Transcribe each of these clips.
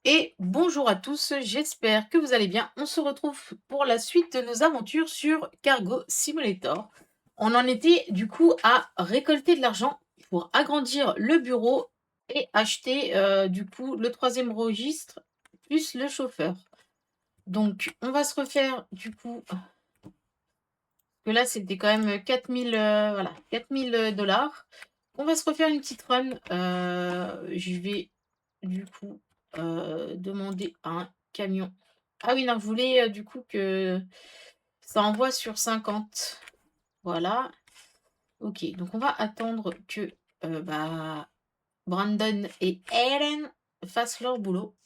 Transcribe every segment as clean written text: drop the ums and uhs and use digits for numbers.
Et bonjour à tous, j'espère que vous allez bien. On se retrouve pour la suite de nos aventures sur Cargo Simulator. On en était du coup à récolter de l'argent pour agrandir le bureau et acheter du coup le troisième registre plus le chauffeur. Donc on va se refaire du coup, que là c'était quand même 4000, voilà, 4000 dollars. On va se refaire une petite run. Je vais du coup demander à un camion. Ah oui, non, je voulais du coup que ça envoie sur 50. Voilà. Ok, donc on va attendre que Brandon et Ellen fassent leur boulot.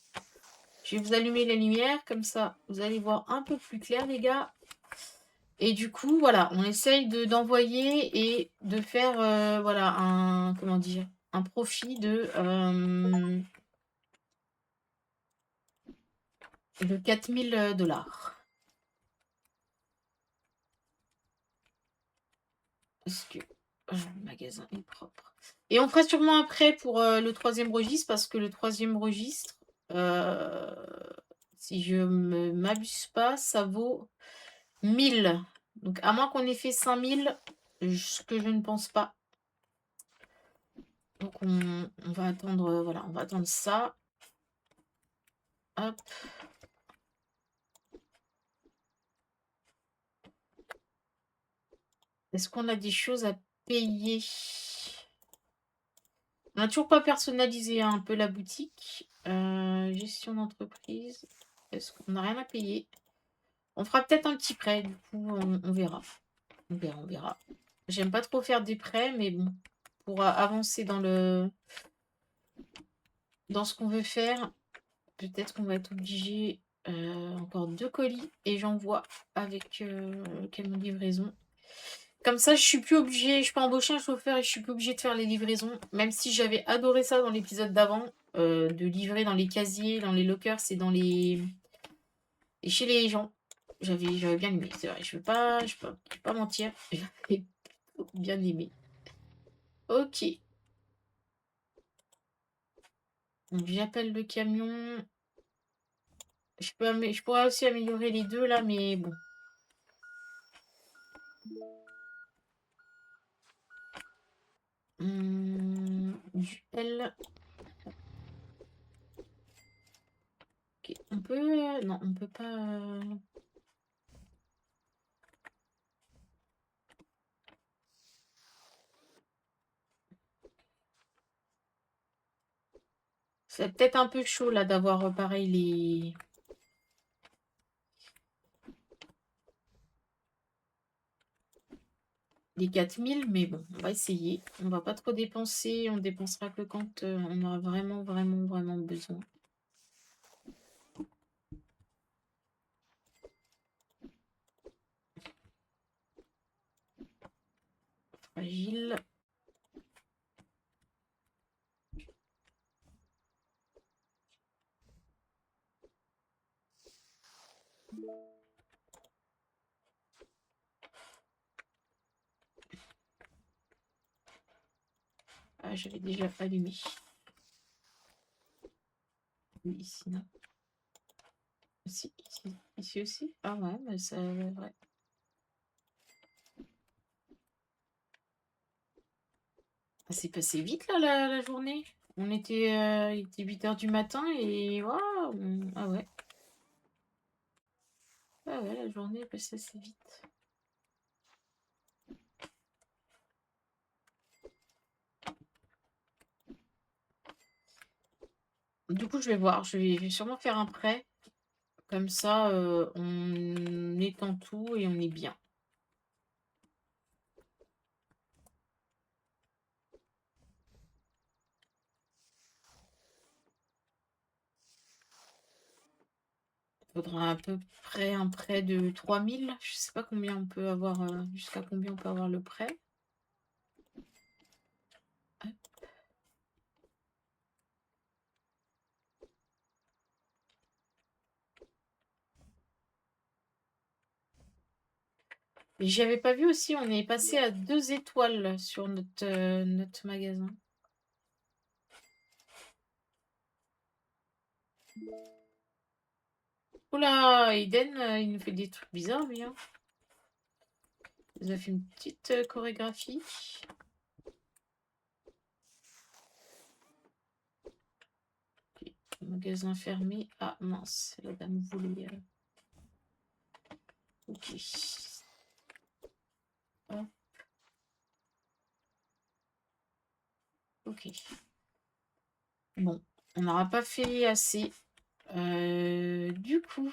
Je vais vous allumer la lumière, comme ça vous allez voir un peu plus clair, les gars. Et du coup, voilà, on essaye d'envoyer et de faire voilà, un, comment dire, un profit de 4000 dollars. Est-ce que le magasin est propre? Et on fera sûrement un prêt pour le troisième registre, parce que le troisième registre, euh, si je ne m'abuse pas, ça vaut 1000. Donc, à moins qu'on ait fait 5000, ce que je ne pense pas. Donc, on va attendre, voilà, on va attendre ça. Hop. Est-ce qu'on a des choses à payer? On n'a toujours pas personnalisé un peu la boutique. Gestion d'entreprise. Est-ce qu'on n'a rien à payer? On fera peut-être un petit prêt, du coup, on verra. On verra, on verra. J'aime pas trop faire des prêts, mais bon, pour avancer dans ce qu'on veut faire, peut-être qu'on va être obligé. Encore 2 colis et j'envoie avec camion de livraison. Comme ça, je suis plus obligée, je peux embaucher un chauffeur et je suis plus obligée de faire les livraisons. Même si j'avais adoré ça dans l'épisode d'avant, de livrer dans les casiers, dans les lockers et chez les gens. J'avais bien aimé, c'est vrai. Je vais pas mentir. J'avais bien aimé. Ok. Donc j'appelle le camion. Je pourrais aussi améliorer les deux là, mais bon. Du L. Ok. On peut. Non, on peut pas. C'est peut-être un peu chaud là d'avoir pareil les 4000, mais bon, on va essayer. On va pas trop dépenser, on dépensera que quand on aura vraiment, vraiment, vraiment besoin. Fragile. Ah, j'avais déjà allumé. Oui, ici, non. Si, ici aussi. Ah ouais, mais c'est vrai. Ah, c'est passé vite là la journée. Il était 8 h du matin et waouh! Ah ouais. Ah ouais, la journée est passée assez vite. Du coup, je vais voir. Je vais sûrement faire un prêt. Comme ça, on étend tout et on est bien. Faudra à peu près un prêt de 3000. Je sais pas combien on peut avoir, jusqu'à combien on peut avoir le prêt. Hop. Et j'y avais pas vu aussi, on est passé à 2 étoiles sur notre magasin. Oula, Eden, il nous fait des trucs bizarres, lui. Hein. Il nous a fait une petite chorégraphie. Okay. Magasin fermé. Ah mince, la dame voulait. Ok. Hop. Ok. Bon, on n'aura pas fait assez. Du coup,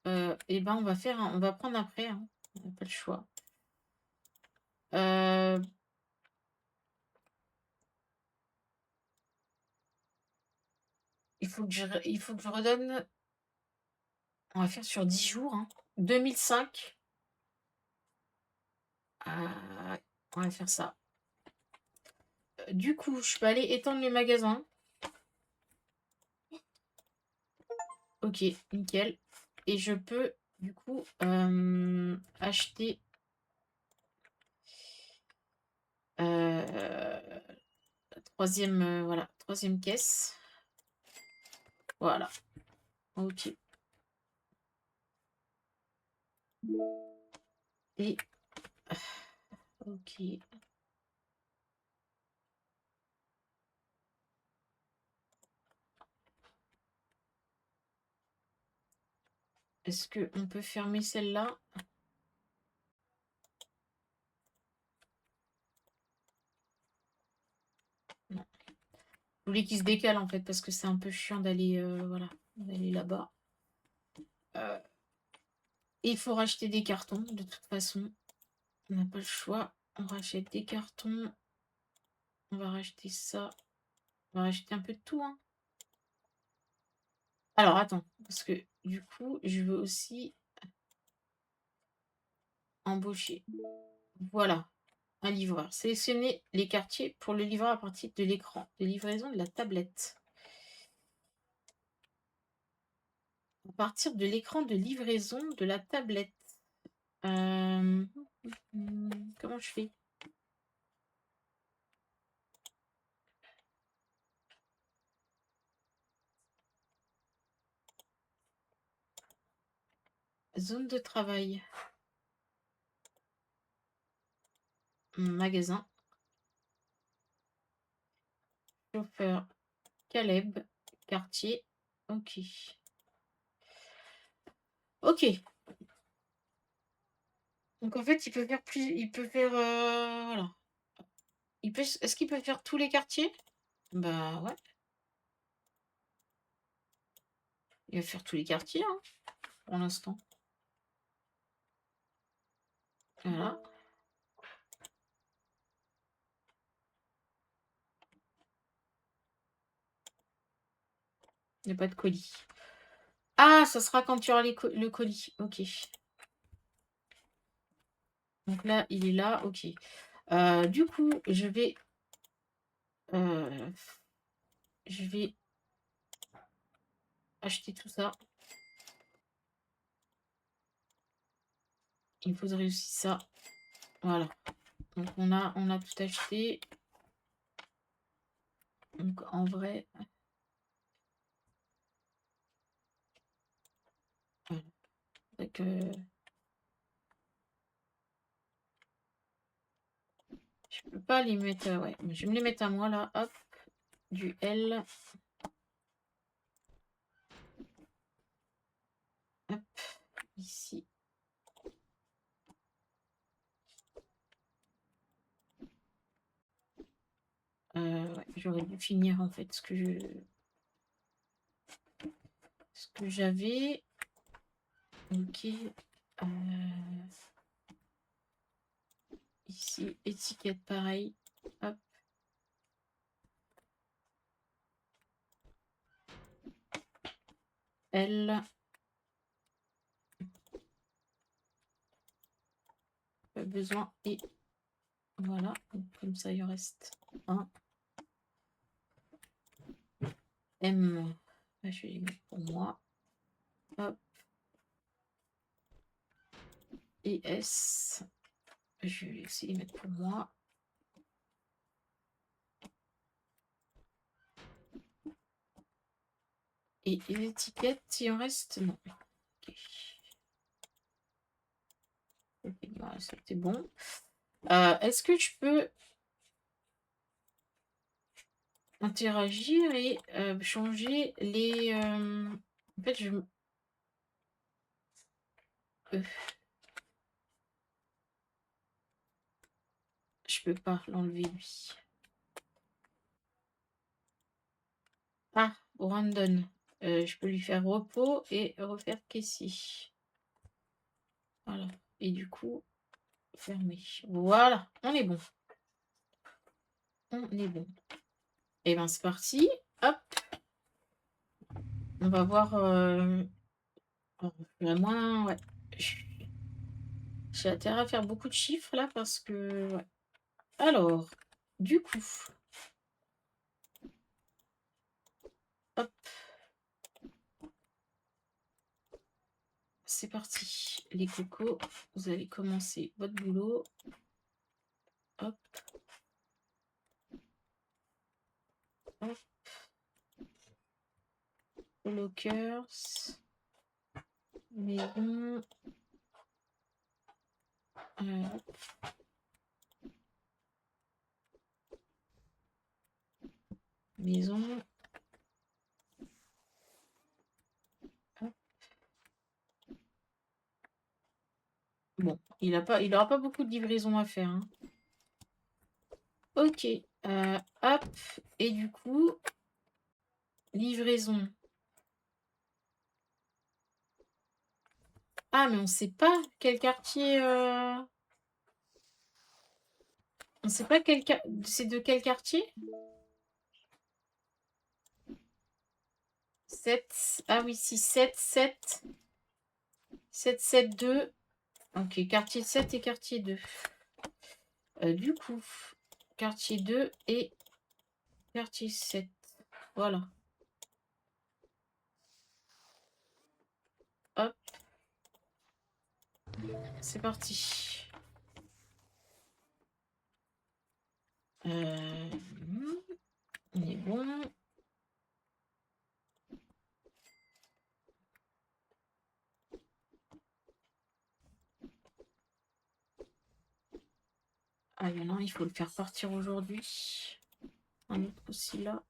eh ben on va faire on va prendre après. Hein. On n'a pas le choix. Il faut que je redonne. On va faire sur 10 jours. Hein. 2005. On va faire ça. Du coup, je peux aller étendre les magasins. Ok, nickel. Et je peux, du coup, acheter la troisième, voilà, troisième caisse. Voilà. Ok. Et... Ok. Est-ce qu'on peut fermer celle-là? Non. Je voulais qu'il se décale en fait parce que c'est un peu chiant d'aller voilà, d'aller là-bas. Il faut racheter des cartons de toute façon. On n'a pas le choix. On rachète des cartons. On va racheter ça. On va racheter un peu de tout. Hein. Alors attends, parce que du coup, je veux aussi embaucher. Voilà, un livreur. Sélectionnez les quartiers pour le livreur à partir de l'écran de livraison de la tablette. À partir de l'écran de livraison de la tablette. Comment je fais? Zone de travail. Magasin. Chauffeur. Caleb. Quartier. Ok. Ok. Donc en fait, il peut faire plus. Il peut faire. Voilà. Est-ce qu'il peut faire tous les quartiers? Bah ouais. Il va faire tous les quartiers, hein, pour l'instant. Voilà. Il n'y a pas de colis. Ah, ça sera quand tu auras le colis. Ok. Donc là, il est là. Ok. Du coup, je vais acheter tout ça. Il faudrait aussi ça. Voilà. Donc on a tout acheté. Donc en vrai. Voilà. Donc, je peux pas les mettre. Ouais, mais je vais me les mettre à moi là. Hop. Du L. Hop. Ici. Ouais, j'aurais dû finir en fait ce que j'avais. Ok. Ici, étiquette pareil. Hop. L. Pas besoin. Et voilà. Donc, comme ça, il reste un. M. Je vais les mettre pour moi. Hop. Et S. Je vais aussi les mettre pour moi. Et l'étiquette, il en reste? Non. Ok. Ok, voilà, c'était bon. Est-ce que je peux interagir et changer les... En fait, euh, je peux pas l'enlever, lui. Ah, random. Je peux lui faire repos et refaire caissier. Voilà. Et du coup, fermer. Voilà, on est bon. On est bon. Et ben c'est parti. Hop. On va voir. Vraiment, ouais. J'ai intérêt à faire beaucoup de chiffres là parce que. Ouais. Alors, du coup. Hop. C'est parti. Les cocos, vous allez commencer votre boulot. Hop. Hop. Lockers. Maison. Maison. Hop. Bon, il n'aura pas beaucoup de livraison à faire. Hein. Ok. Hop. Et du coup, livraison. Ah, mais on sait pas quel quartier. On sait pas c'est de quel quartier? 7. Ah oui, si, 7, 7. 7, 7, 2. Ok, quartier 7 et quartier 2. Du coup, quartier 2 et quartier 7. Voilà. Hop. C'est parti. On est bon. Ah, il y en a un, il faut le faire partir aujourd'hui. Un autre aussi là.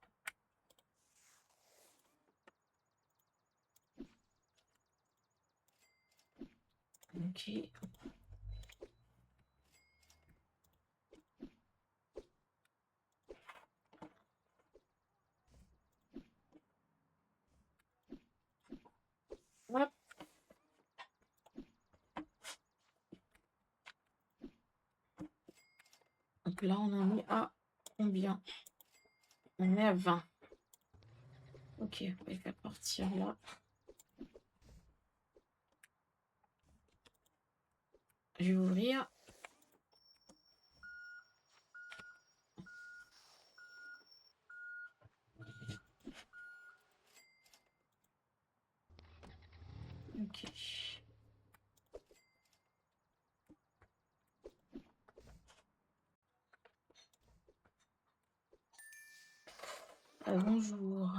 Ok. Hop. Donc là, on en est à combien? On est à 20. Ok, on va le faire partir là. Je vais ouvrir. Ok. Bonjour.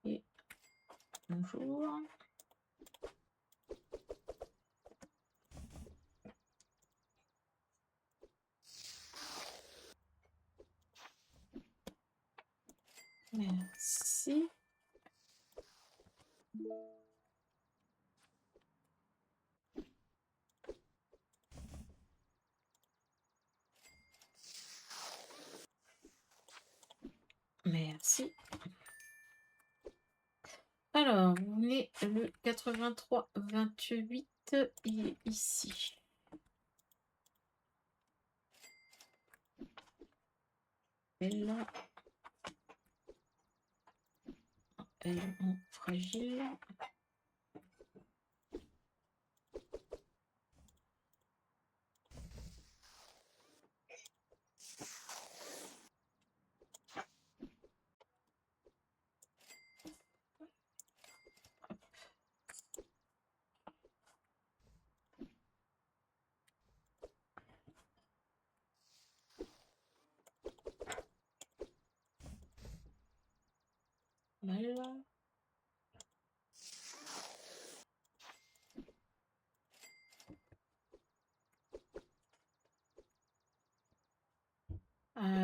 Et bonjour. Merci. Merci. Alors, on est le 83-28. Il est ici. Elle est en fragile. mal.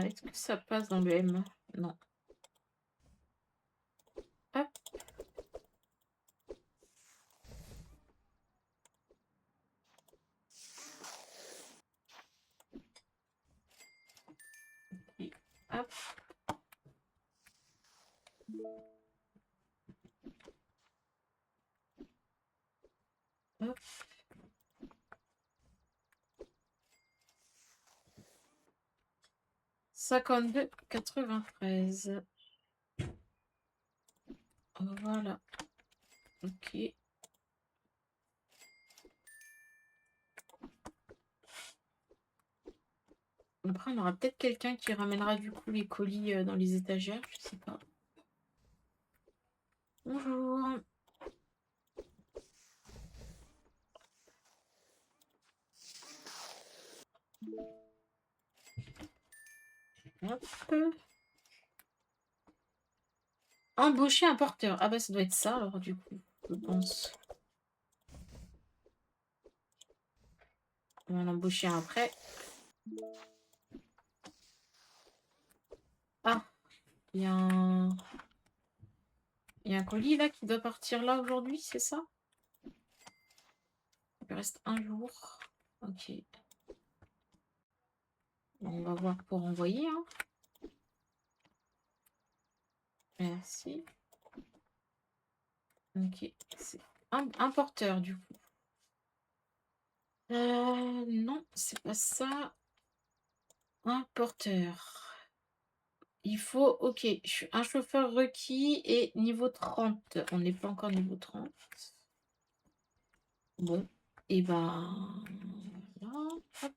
Est-ce que ça passe dans le M? Non. Hop. Et hop. Hop. 52,93. Voilà. Ok. Après, on aura peut-être quelqu'un qui ramènera du coup les colis dans les étagères, je sais pas. Bonjour. Hop. Embaucher un porteur. Ah bah ça doit être ça alors du coup, je pense. On va en embaucher un après. Ah, il y a un... Il y a un colis là qui doit partir là aujourd'hui, c'est ça? Il reste un jour. Ok. On va voir pour envoyer. Hein. Merci. Ok. C'est un porteur du coup. Non, c'est pas ça. Un porteur. Il faut... Ok. Un chauffeur requis et niveau 30. On n'est pas encore niveau 30. Bon. Et ben... Voilà. Hop.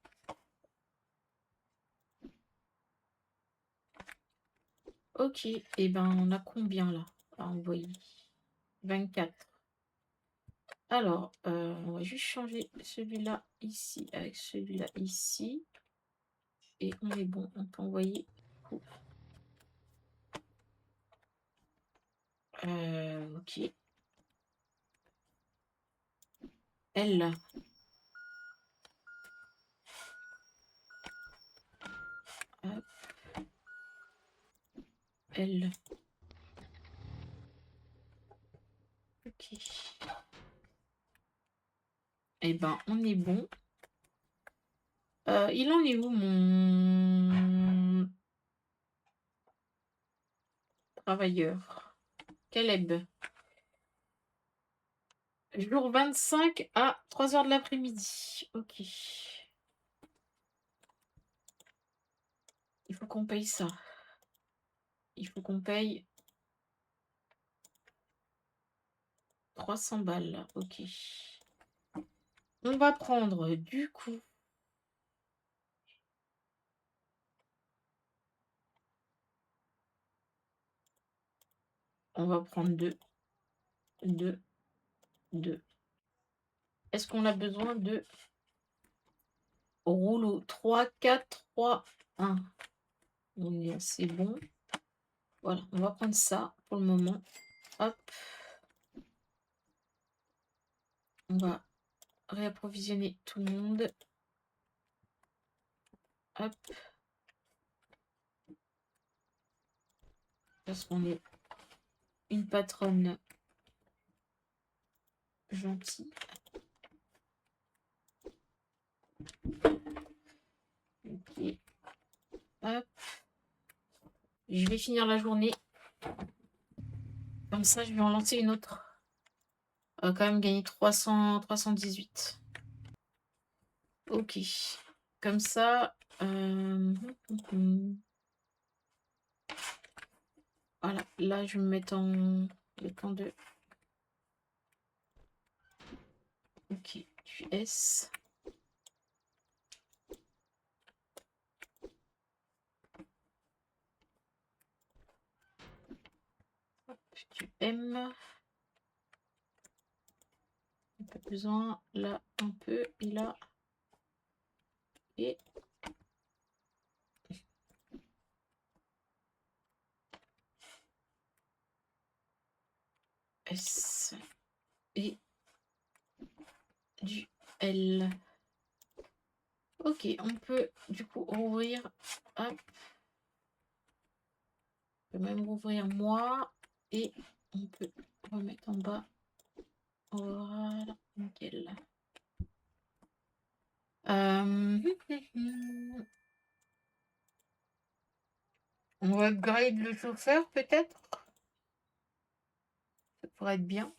Ok. Et ben on a combien là à envoyer? 24. Alors, on va juste changer celui-là ici avec celui-là ici. Et on est bon, on peut envoyer. Ok. Elle. Hop. Elle. Ok. Eh ben, on est bon. Il en est où mon travailleur? Caleb. Jour 25 à 3 h de l'après-midi. Ok. Il faut qu'on paye ça. Il faut qu'on paye 300 balles. Ok. On va prendre du coup. On va prendre 2. 2. 2. Est-ce qu'on a besoin de rouleau 3, 4, 3, 1? On est assez bon. Voilà, on va prendre ça pour le moment. Hop. On va réapprovisionner tout le monde. Hop. Parce qu'on est une patronne gentille. Ok. Hop. Je vais finir la journée. Comme ça, je vais en lancer une autre. On va quand même gagner 318. Ok. Comme ça. Voilà. Là, je vais me mettre en... le temps de... Ok. Je suis S. Tu aimes. Pas besoin. Là, un peu. Et là. Et. S et du L. Ok, on peut du coup rouvrir. Hop. On peut même rouvrir moi. Et on peut remettre en bas. Voilà, nickel. On va upgrade le chauffeur peut-être. Ça pourrait être bien.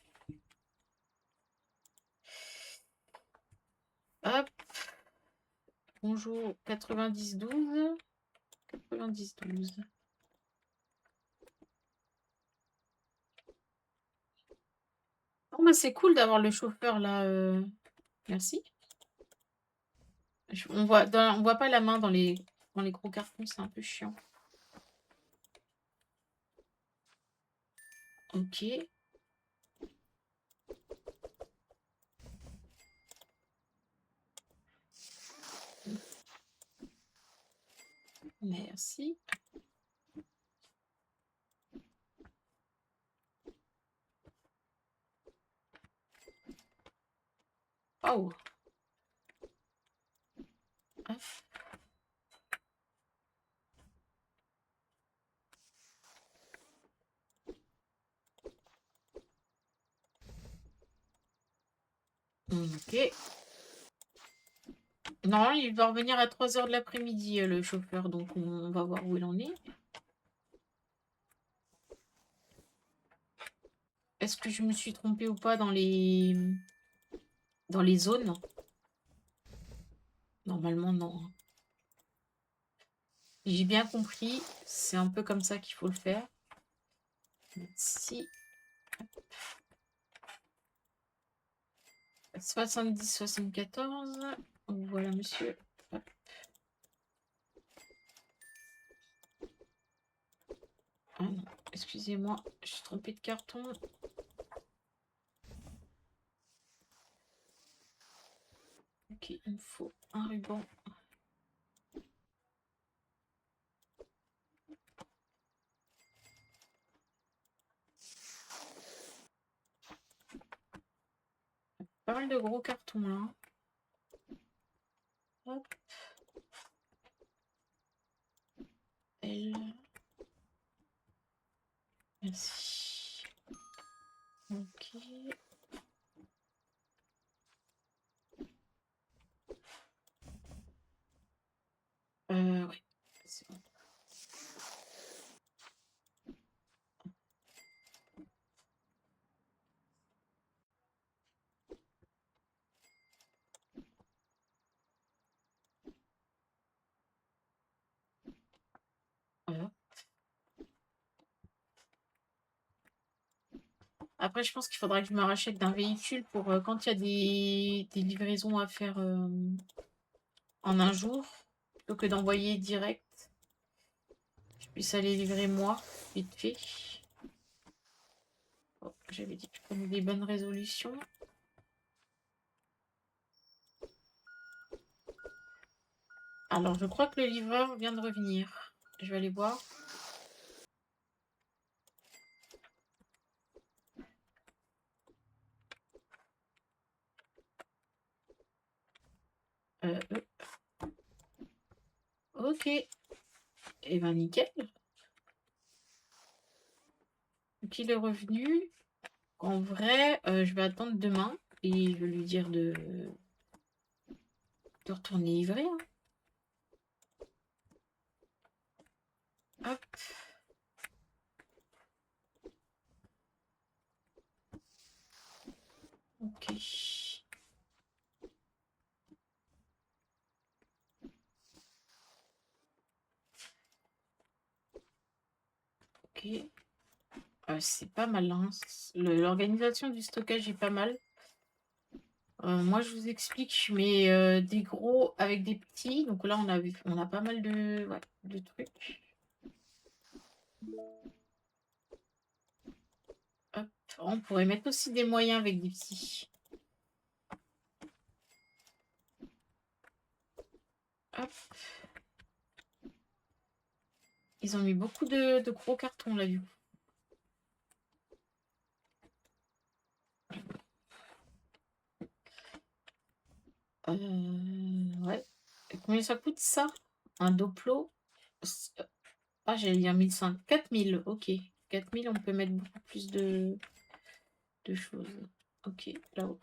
Hop. Bonjour 90-12. 90-12. Oh, bah, c'est cool d'avoir le chauffeur là. Merci. On voit pas la main dans les gros cartons, c'est un peu chiant. Ok. Merci. Oh. Hop. Ok. Non, il va revenir à 3 h de l'après-midi, le chauffeur, donc on va voir où il en est. Est-ce que je me suis trompée ou pas dans les zones? Normalement, non. J'ai bien compris, c'est un peu comme ça qu'il faut le faire. Si 70-74, voilà monsieur. Hop. Ah non, excusez-moi, je suis trompée de carton. Ok, il me faut un ruban. Pas mal de gros cartons là. Hop. L. Merci. Ok. Ouais, c'est bon. Voilà. Après, je pense qu'il faudra que je me rachète d'un véhicule pour quand il y a des livraisons à faire en un jour, plutôt que d'envoyer direct. Je puisse aller livrer moi, vite fait. Bon, j'avais dit que je prenais des bonnes résolutions. Alors, je crois que le livreur vient de revenir. Je vais aller voir. Ok. Et ben nickel. Donc il est revenu. En vrai, je vais attendre demain et je vais lui dire de retourner livrer. Hein. Hop. Ok. Ok. C'est pas mal. Hein. L'organisation du stockage est pas mal. Moi, je vous explique, je mets des gros avec des petits. Donc là, on a pas mal de, ouais, de trucs. Hop. On pourrait mettre aussi des moyens avec des petits. Hop. Ils ont mis beaucoup de gros cartons là, du coup. Ouais. Et combien ça coûte ça? Un Doplo? Ah, j'allais dire 1500. 4000, OK. 4000, on peut mettre beaucoup plus de choses. OK, là-haut.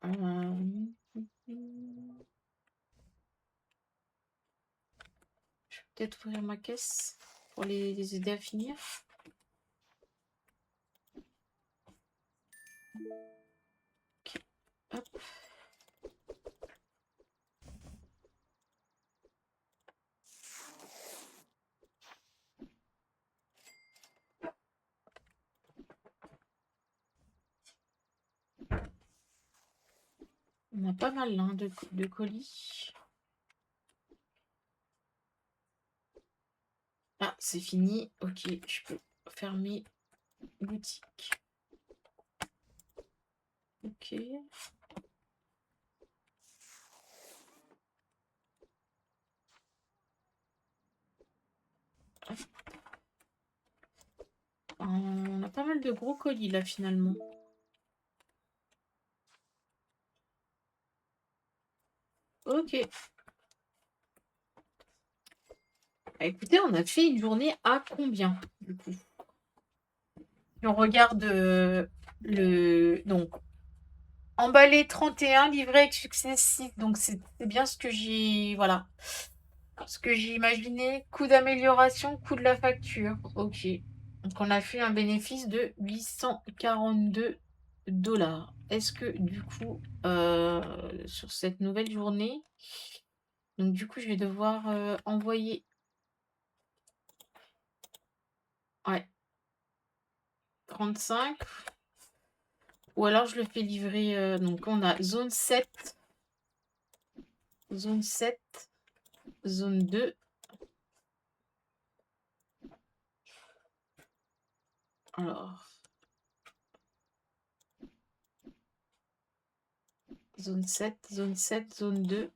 Je vais peut-être ouvrir ma caisse pour les aider à finir. OK, hop. On a pas mal hein, de colis. Ah, c'est fini. OK, je peux fermer boutique. OK. On a pas mal de gros colis là finalement. OK. Ah, écoutez, on a fait une journée à combien du coup? Si on regarde donc emballé 31, livré avec succès 6. Donc c'est bien ce que j'ai. Voilà. Ce que j'ai imaginé. Coût d'amélioration, coût de la facture. OK. Donc on a fait un bénéfice de 842 $. Est-ce que du coup, sur cette nouvelle journée, donc du coup je vais devoir envoyer. Ouais. 35. Ou alors je le fais livrer. Donc on a zone 7. Zone 7. Zone 2. Alors. Zone 7, zone 7, zone 2.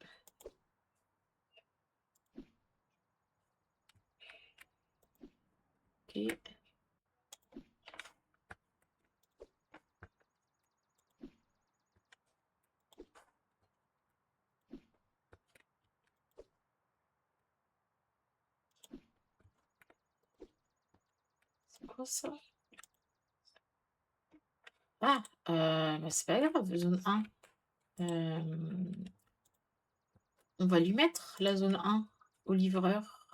OK. C'est quoi ça? Ah, bah, c'est pas grave, zone 1. On va lui mettre la zone 1 au livreur.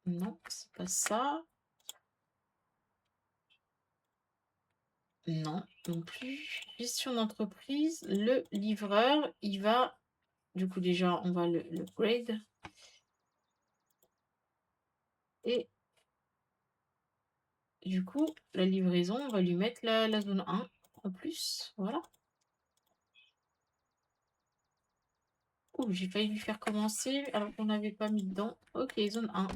Non, c'est pas ça. Non, non plus. Gestion d'entreprise. Le livreur, il va. Du coup, déjà, on va le grade. Et du coup, la livraison, on va lui mettre la zone 1 en plus. Voilà. Ouh, j'ai failli lui faire commencer alors qu'on n'avait pas mis dedans. OK, zone 1.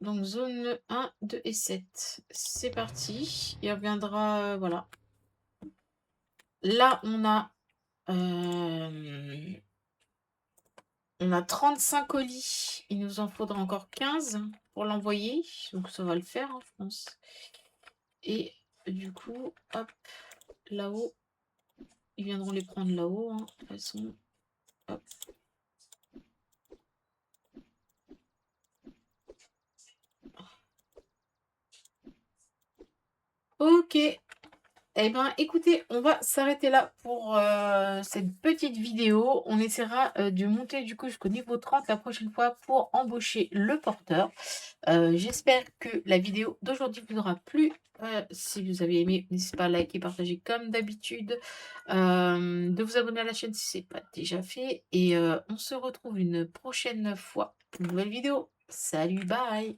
Donc zone 1, 2 et 7. C'est parti. Il reviendra, voilà. Là, on a 35 colis. Il nous en faudra encore 15 pour l'envoyer. Donc ça va le faire, hein, je pense. Et du coup, hop, là-haut. Ils viendront les prendre là-haut, hein, de toute façon. Hop. OK. Eh ben, écoutez, on va s'arrêter là pour cette petite vidéo. On essaiera de monter du coup jusqu'au niveau 30 la prochaine fois pour embaucher le porteur. J'espère que la vidéo d'aujourd'hui vous aura plu. Si vous avez aimé, n'hésitez pas à liker, partager comme d'habitude, de vous abonner à la chaîne si ce n'est pas déjà fait. Et on se retrouve une prochaine fois pour une nouvelle vidéo. Salut, bye!